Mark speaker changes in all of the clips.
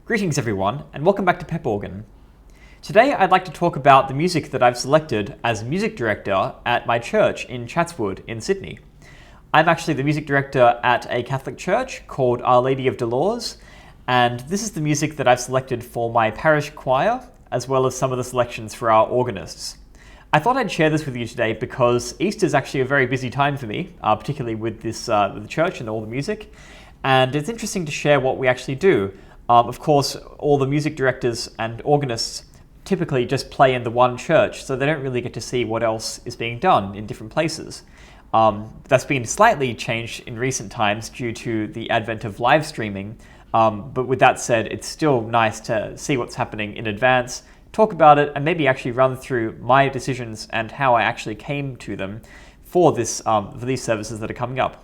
Speaker 1: Greetings everyone, and welcome back to Pep Organ. Today I'd like to talk about the music that I've selected as music director at my church in Chatswood in Sydney. I'm actually the music director at a Catholic church called Our Lady of Dolores, and this is the music that I've selected for my parish choir, as well as some of the selections for our organists. I thought I'd share this with you today because Easter is actually a very busy time for me, particularly with with the church and all the music, and it's interesting to share what we actually do. Of course, all the music directors and organists typically just play in the one church, so they don't really get to see what else is being done in different places. That's been slightly changed in recent times due to the advent of live streaming, but with that said, it's still nice to see what's happening in advance, talk about it, and maybe actually run through my decisions and how I actually came to them for these services that are coming up.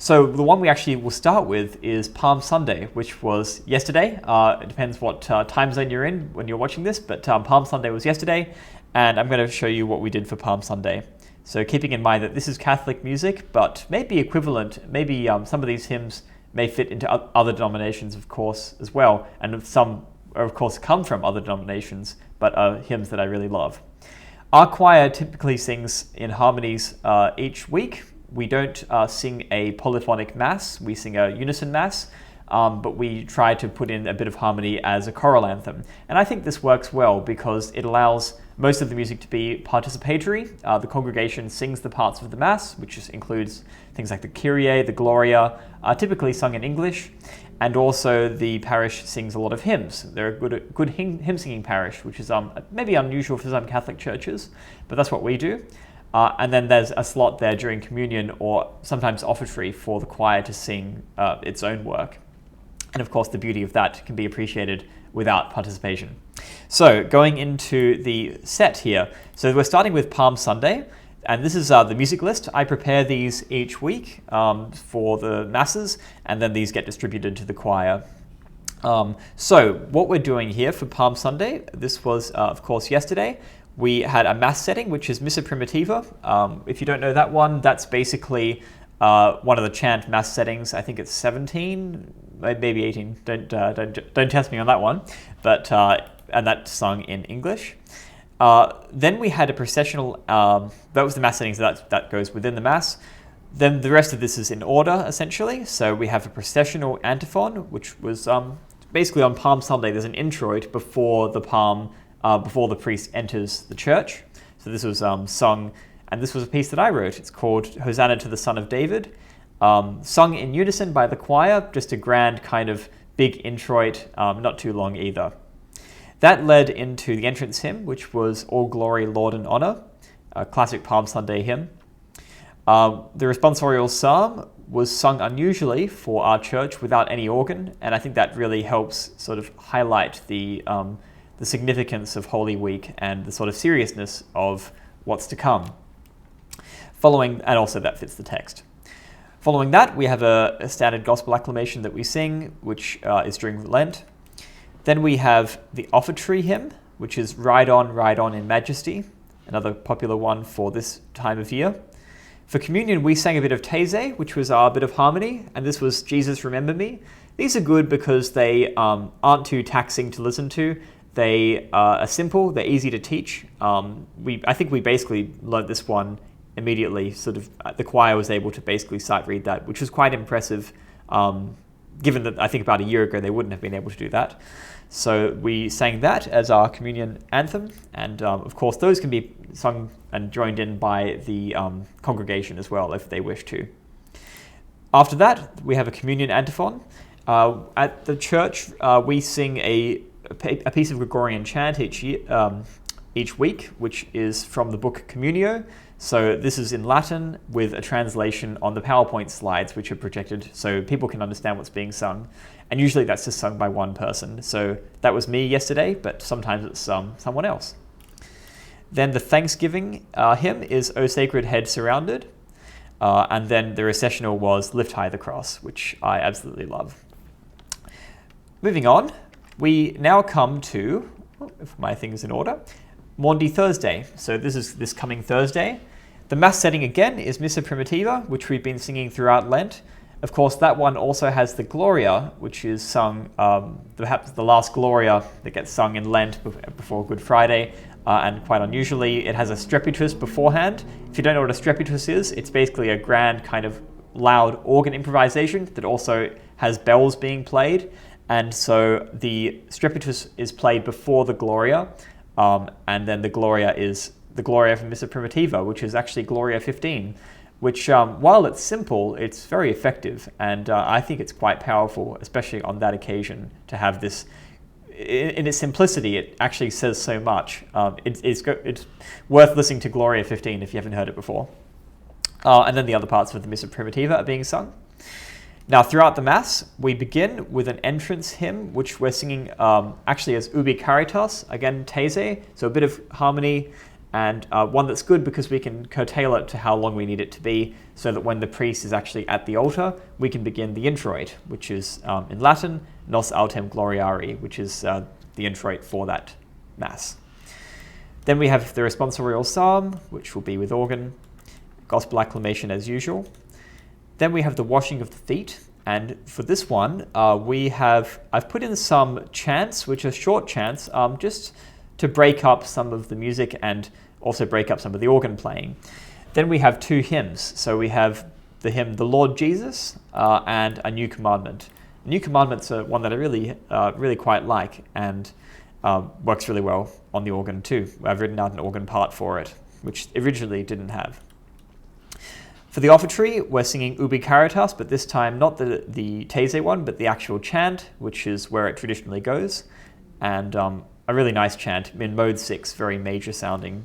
Speaker 1: So the one we actually will start with is Palm Sunday, which was yesterday. It depends what time zone you're in when you're watching this, but Palm Sunday was yesterday, and I'm going to show you what we did for Palm Sunday. So keeping in mind that this is Catholic music, but maybe equivalent, maybe some of these hymns may fit into other denominations, of course, as well, and some, of course, come from other denominations, but are hymns that I really love. Our choir typically sings in harmonies each week. We don't sing a polyphonic mass, we sing a unison mass, but we try to put in a bit of harmony as a choral anthem. And I think this works well because it allows most of the music to be participatory. The congregation sings the parts of the mass, which includes things like the Kyrie, the Gloria, typically sung in English, and also the parish sings a lot of hymns. They're a good hymn singing parish, which is maybe unusual for some Catholic churches, but that's what we do. And then there's a slot there during communion or sometimes offertory for the choir to sing its own work. And of course, the beauty of that can be appreciated without participation. So going into the set here. So we're starting with Palm Sunday, and this is the music list. I prepare these each week for the masses, and then these get distributed to the choir. So what we're doing here for Palm Sunday, this was, of course, yesterday. We had a mass setting, which is Missa Primitiva. If you don't know that one, that's basically one of the chant mass settings. I think it's 17, maybe 18. Don't test me on that one. But and that's sung in English. Then we had a processional. That was the mass setting, so that goes within the mass. Then the rest of this is in order, essentially. So we have a processional antiphon, which was basically on Palm Sunday. There's an introit before the priest enters the church. So this was sung, and this was a piece that I wrote. It's called Hosanna to the Son of David, sung in unison by the choir, just a grand kind of big introit, not too long either. That led into the entrance hymn, which was All Glory, Lord and Honor, a classic Palm Sunday hymn. The responsorial psalm was sung unusually for our church without any organ, and I think that really helps sort of highlight the significance of Holy Week and the sort of seriousness of what's to come. And also that fits the text. Following that, we have a standard gospel acclamation that we sing, which is during Lent. Then we have the offertory hymn, which is Ride On in Majesty, another popular one for this time of year. For communion, we sang a bit of Taizé, which was our bit of harmony, and this was Jesus Remember Me. These are good because they aren't too taxing to listen to. They are simple, they're easy to teach. I think we basically learned this one immediately. The choir was able to basically sight read that, which was quite impressive, given that I think about a year ago they wouldn't have been able to do that. So we sang that as our communion anthem, and of course those can be sung and joined in by the congregation as well if they wish to. After that, we have a communion antiphon. At the church, we sing a piece of Gregorian chant each week, which is from the book Communio. So this is in Latin with a translation on the PowerPoint slides, which are projected so people can understand what's being sung. And usually that's just sung by one person. So that was me yesterday, but sometimes it's someone else. Then the Thanksgiving hymn is O Sacred Head Surrounded. And then the recessional was Lift High the Cross, which I absolutely love. Moving on, we now come to, if my thing's in order, Maundy Thursday. So this is this coming Thursday. The mass setting again is Missa Primitiva, which we've been singing throughout Lent. Of course, that one also has the Gloria, which is sung, perhaps the last Gloria that gets sung in Lent before Good Friday, and quite unusually, it has a strepitus beforehand. If you don't know what a strepitus is, it's basically a grand kind of loud organ improvisation that also has bells being played, and so the strepitus is played before the Gloria, and then the Gloria is the Gloria from Missa Primitiva, which is actually Gloria 15, which, while it's simple, it's very effective, and I think it's quite powerful, especially on that occasion, to have this. In its simplicity, it actually says so much. It's worth listening to Gloria 15 if you haven't heard it before. And then the other parts of the Missa Primitiva are being sung. Now, throughout the Mass, we begin with an entrance hymn, which we're singing actually as Ubi Caritas, again, These, so a bit of harmony, and one that's good because we can curtail it to how long we need it to be, so that when the priest is actually at the altar, we can begin the introit, which is in Latin, Nos Autem Gloriari, which is the introit for that Mass. Then we have the responsorial psalm, which will be with organ, gospel acclamation as usual. Then we have the washing of the feet, and for this one, I've put in some chants, which are short chants, just to break up some of the music and also break up some of the organ playing. Then we have two hymns. So we have the hymn "The Lord Jesus" and "A New Commandment." A New Commandment's one that I really quite like, and works really well on the organ too. I've written out an organ part for it, which originally didn't have. For the offertory, we're singing Ubi Caritas, but this time not the These one, but the actual chant, which is where it traditionally goes, and a really nice chant in mode 6, very major sounding,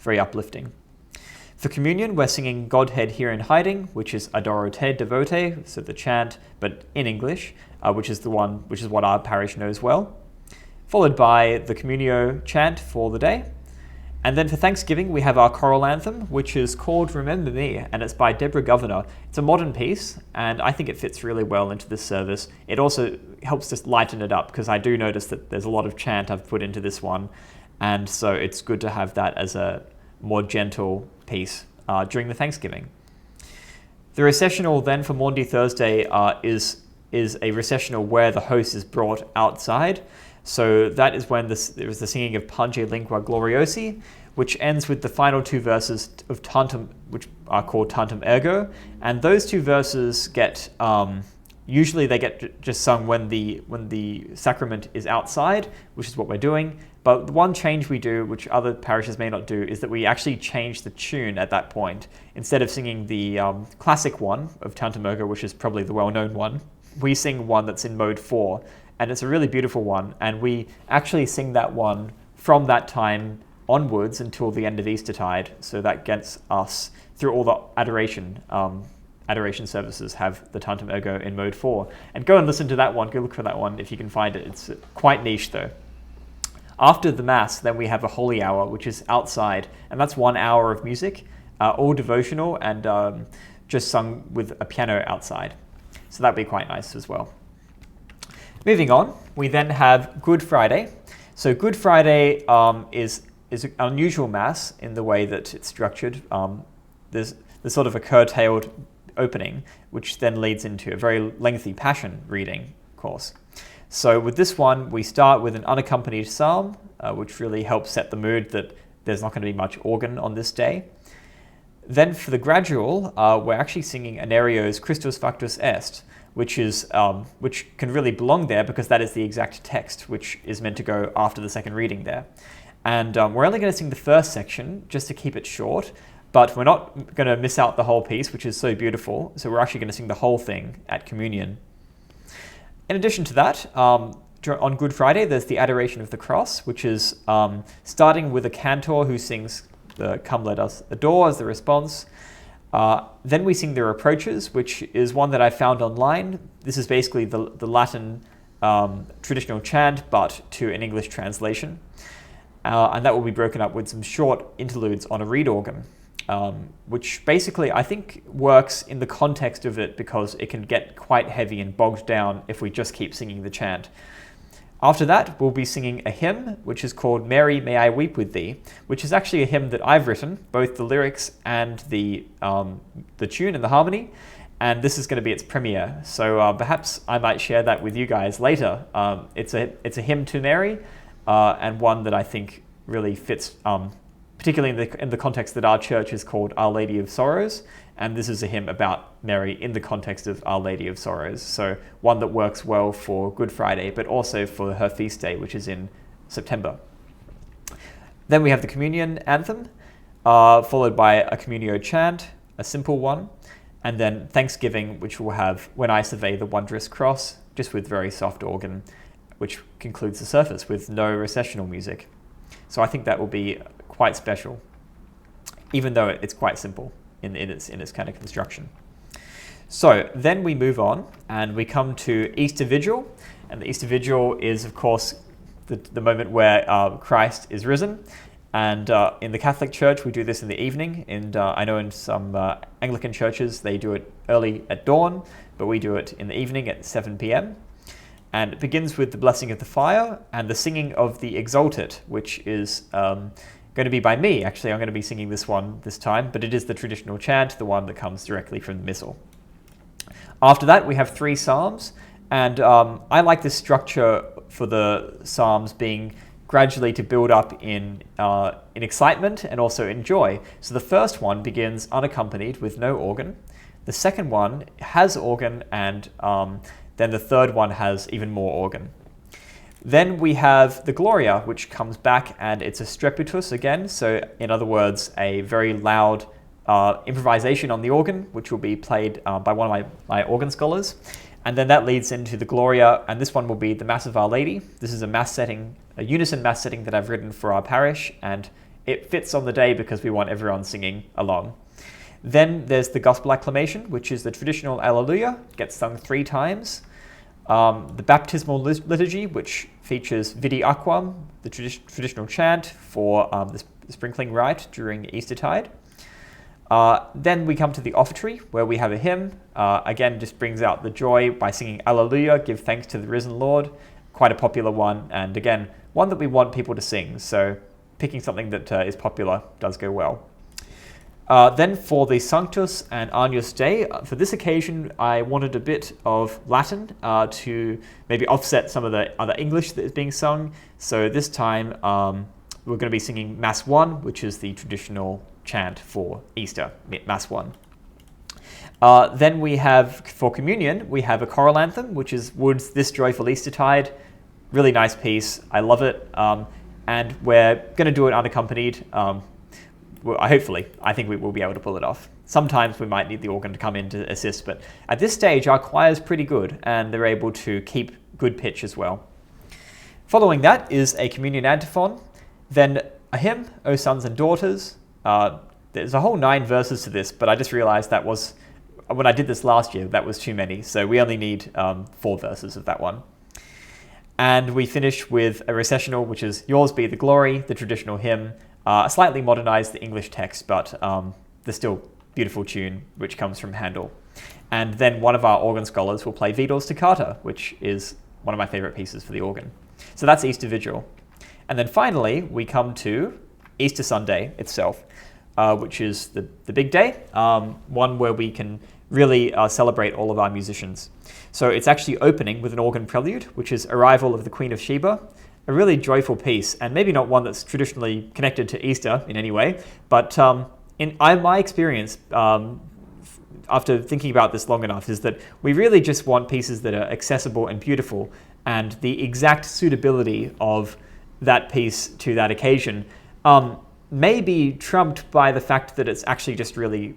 Speaker 1: very uplifting. For communion, we're singing Godhead Here in Hiding, which is Adoro Te Devote, so the chant, but in English, which is what our parish knows well, followed by the Communio chant for the day. And then for Thanksgiving, we have our choral anthem, which is called Remember Me, and it's by Deborah Governor. It's a modern piece, and I think it fits really well into this service. It also helps to lighten it up, because I do notice that there's a lot of chant I've put into this one, and so it's good to have that as a more gentle piece during the Thanksgiving. The recessional then for Maundy Thursday is a recessional where the host is brought outside. So that is when there is the singing of Pange Lingua Gloriosi, which ends with the final two verses of Tantum, which are called Tantum Ergo. And those two verses get, usually they get just sung when the sacrament is outside, which is what we're doing. But the one change we do, which other parishes may not do, is that we actually change the tune at that point. Instead of singing the classic one of Tantum Ergo, which is probably the well-known one, we sing one that's in mode 4. And it's a really beautiful one, and we actually sing that one from that time onwards until the end of Eastertide, so that gets us through all the adoration services have the Tantum Ergo in mode 4. And go and listen to that one, go look for that one if you can find it. It's quite niche though. After the Mass, then we have a Holy Hour, which is outside, and that's 1 hour of music, all devotional and just sung with a piano outside. So that'd be quite nice as well. Moving on, we then have Good Friday. So Good Friday is an unusual Mass in the way that it's structured. There's sort of a curtailed opening, which then leads into a very lengthy Passion reading, of course. So with this one, we start with an unaccompanied psalm, which really helps set the mood that there's not going to be much organ on this day. Then for the gradual, we're actually singing Anerio's Christus Factus Est, which can really belong there because that is the exact text which is meant to go after the second reading there. And we're only going to sing the first section just to keep it short, but we're not going to miss out the whole piece, which is so beautiful, so we're actually going to sing the whole thing at communion. In addition to that, on Good Friday, there's the Adoration of the Cross, which is starting with a cantor who sings the Come Let Us Adore as the response. Then we sing the Reproaches, which is one that I found online. This is basically the Latin traditional chant, but to an English translation. And that will be broken up with some short interludes on a reed organ, which basically I think works in the context of it because it can get quite heavy and bogged down if we just keep singing the chant. After that, we'll be singing a hymn, which is called Mary, May I Weep With Thee, which is actually a hymn that I've written, both the lyrics and the tune and the harmony. and this is going to be its premiere. So perhaps I might share that with you guys later. It's a hymn to Mary, and one that I think really fits, particularly in the context that our church is called Our Lady of Sorrows, and this is a hymn about Mary in the context of Our Lady of Sorrows. So one that works well for Good Friday, but also for her feast day, which is in September. Then we have the communion anthem, followed by a communio chant, a simple one, and then Thanksgiving, which will have When I Survey the Wondrous Cross, just with very soft organ, which concludes the service with no recessional music. So I think that will be quite special, even though it's quite simple in its kind of construction. So then we move on and we come to Easter Vigil, and the Easter Vigil is, of course, the moment where Christ is risen. And in the Catholic Church, we do this in the evening. And I know in some Anglican churches, they do it early at dawn, but we do it in the evening at 7 p.m. And it begins with the blessing of the fire and the singing of the Exultet, which is going to be by me. Actually, I'm going to be singing this one this time, but it is the traditional chant, the one that comes directly from the Missal. After that, we have 3 psalms. And I like this structure for the psalms being gradually to build up in excitement and also in joy. So the first one begins unaccompanied with no organ. The second one has organ, and then the third one has even more organ. Then we have the Gloria, which comes back, and it's a strepitus again. So in other words, a very loud improvisation on the organ, which will be played by one of my organ scholars. And then that leads into the Gloria, and this one will be the Mass of Our Lady. This is a mass setting, a unison mass setting that I've written for our parish, and it fits on the day because we want everyone singing along. Then there's the Gospel Acclamation, which is the traditional Alleluia, gets sung 3 times. The Baptismal Liturgy, which features Vidi Aquam, the traditional chant for the sprinkling rite during Eastertide. Then we come to the offertory, where we have a hymn. Again, just brings out the joy by singing Alleluia, give thanks to the risen Lord. Quite a popular one, and again, one that we want people to sing. So picking something that is popular does go well. Then for the Sanctus and Agnus Dei, for this occasion, I wanted a bit of Latin to maybe offset some of the other English that is being sung. So this time, we're going to be singing Mass 1, which is the traditional chant for Easter, Mass 1. Then we have, for communion, we have a choral anthem, which is Wood's This Joyful Eastertide. Really nice piece. I love it. And we're going to do it unaccompanied. Hopefully, I think we will be able to pull it off. Sometimes we might need the organ to come in to assist, but at this stage, our choir is pretty good, and they're able to keep good pitch as well. Following that is a communion antiphon, then a hymn, O Sons and Daughters. There's a whole 9 verses to this, but I just realized that was, when I did this last year, that was too many. So we only need 4 verses of that one. And we finish with a recessional, which is Yours Be the Glory, the traditional hymn. Slightly modernized the English text, but the still beautiful tune, which comes from Handel. And then one of our organ scholars will play Vidal's Toccata, which is one of my favorite pieces for the organ. So that's Easter Vigil. And then finally, we come to Easter Sunday itself, which is the big day, one where we can really celebrate all of our musicians. So it's actually opening with an organ prelude, which is Arrival of the Queen of Sheba, a really joyful piece, and maybe not one that's traditionally connected to Easter in any way, but in my experience, after thinking about this long enough, is that we really just want pieces that are accessible and beautiful, and the exact suitability of that piece to that occasion may be trumped by the fact that it's actually just really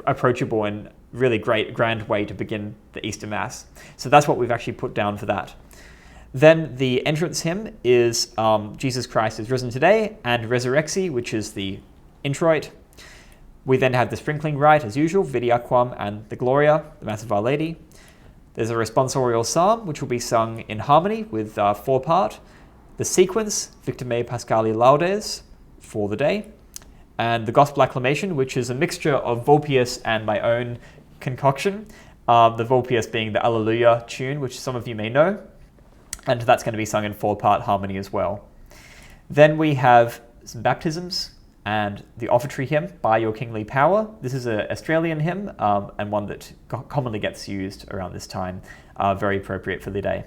Speaker 1: approachable and really grand way to begin the Easter Mass. So that's what we've actually put down for that. Then the entrance hymn is Jesus Christ is Risen Today, and Resurrexi, which is the introit. We then have the sprinkling rite, as usual, Vidi Aquam and the Gloria, the Mass of Our Lady. There's a responsorial psalm, which will be sung in harmony with 4-part. The sequence, Victor Me Pascali Laudes, for the day. And the Gospel Acclamation, which is a mixture of Vulpius and my own concoction. The Vulpius being the Alleluia tune, which some of you may know. And that's going to be sung in 4-part harmony as well. Then we have some baptisms. and the offertory hymn, By Your Kingly Power. This is an Australian hymn and one that commonly gets used around this time, very appropriate for the day.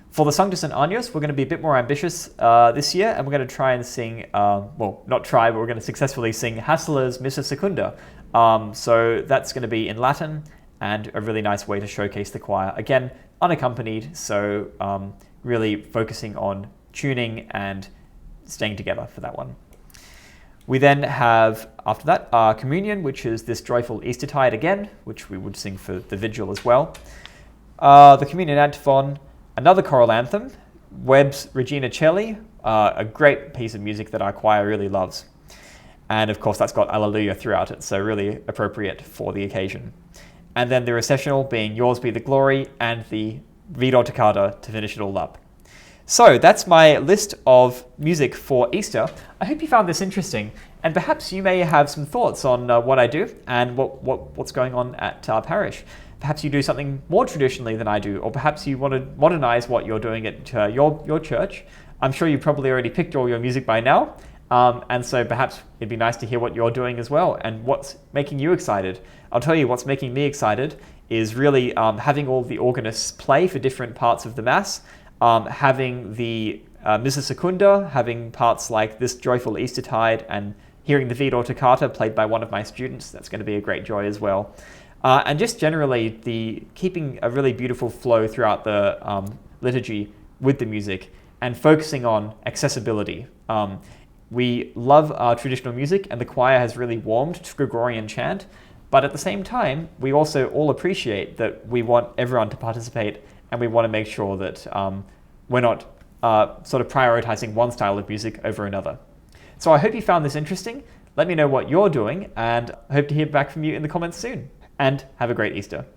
Speaker 1: For the Sanctus and Agnus, we're going to be a bit more ambitious this year, and we're going to try and sing, well, not try, but we're going to successfully sing Hassler's Missa Secunda. So that's going to be in Latin, and a really nice way to showcase the choir. Again, unaccompanied, so really focusing on tuning and staying together for that one. We then have, after that, our communion, which is this joyful Eastertide again, which we would sing for the Vigil as well. The communion antiphon, another choral anthem, Webb's Regina Coeli, a great piece of music that our choir really loves. And of course, that's got Alleluia throughout it, so really appropriate for the occasion. And then the recessional being Yours Be the Glory, and the Vidor Toccata to finish it all up. So that's my list of music for Easter. I hope you found this interesting, and perhaps you may have some thoughts on what I do and what's going on at our parish. Perhaps you do something more traditionally than I do, or perhaps you want to modernize what you're doing at your church. I'm sure you probably already picked all your music by now, and so perhaps it'd be nice to hear what you're doing as well and what's making you excited. I'll tell you what's making me excited is really having all the organists play for different parts of the Mass, having the Missa Secunda, having parts like this joyful Eastertide, and hearing the Vidor Toccata played by one of my students. That's going to be a great joy as well. And just generally keeping a really beautiful flow throughout the liturgy with the music and focusing on accessibility. We love our traditional music, and the choir has really warmed to Gregorian chant, but at the same time, we also all appreciate that we want everyone to participate, and we want to make sure that we're not sort of prioritizing one style of music over another. So I hope you found this interesting. Let me know what you're doing, and I hope to hear back from you in the comments soon. And have a great Easter.